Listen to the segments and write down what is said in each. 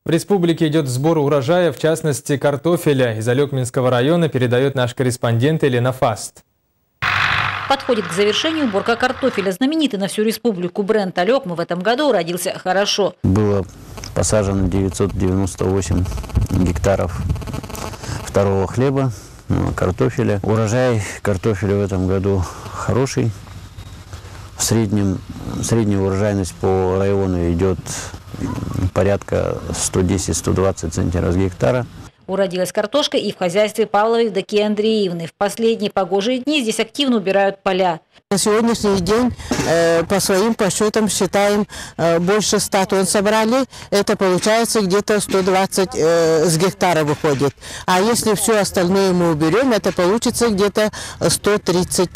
В республике идет сбор урожая, в частности картофеля. Из Алекминского района передает наш корреспондент Елена Фаст. Подходит к завершению уборка картофеля. Знаменитый на всю республику бренд Алекмы в этом году уродился хорошо. Было посажено 998 гектаров второго хлеба, картофеля. Урожай картофеля в этом году хороший. Средняя урожайность по району идет порядка 110-120 центнеров с гектара. Уродилась картошка и в хозяйстве Павловой Евдокии Андреевны. В последние погожие дни здесь активно убирают поля. На сегодняшний день по своим подсчетам считаем, больше 100 тонн собрали. Это получается где-то 120 с гектара выходит. А если все остальное мы уберем, это получится где-то 130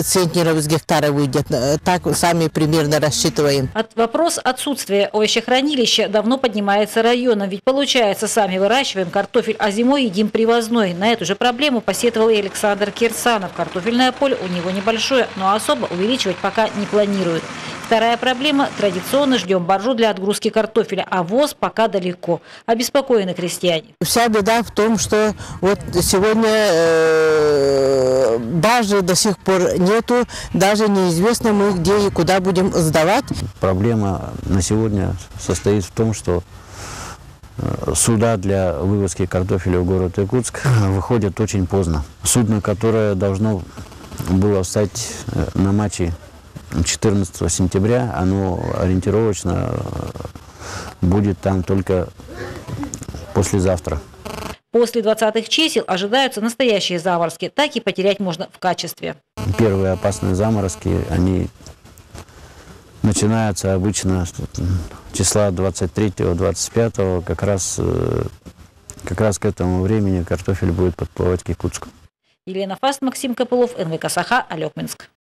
центнеров с гектара выйдет. Так сами примерно рассчитываем. Вопрос отсутствия овощехранилища давно поднимается районом. Ведь получается, сами выращиваем картофель, а зимой едим привозной. На эту же проблему посетовал и Александр Кирсанов. Картофельное поле у него небольшое, но особо увеличивать пока не планирует. Вторая проблема – традиционно ждем баржу для отгрузки картофеля, а ВОЗ пока далеко. Обеспокоены крестьяне. Вся беда в том, что вот сегодня баржи до сих пор нету, даже неизвестно мы где и куда будем сдавать. Проблема на сегодня состоит в том, что суда для вывозки картофеля в город Иркутск выходят очень поздно. Судно, которое должно было встать на матче 14 сентября, оно ориентировочно будет там только послезавтра. После 20-х чисел ожидаются настоящие заморозки. Так и потерять можно в качестве. Первые опасные заморозки, они начинаются обычно числа 23-25, как раз к этому времени картофель будет подплывать к Якутску. Елена Фаст, Максим Копылов, НВК Саха, Алекминск.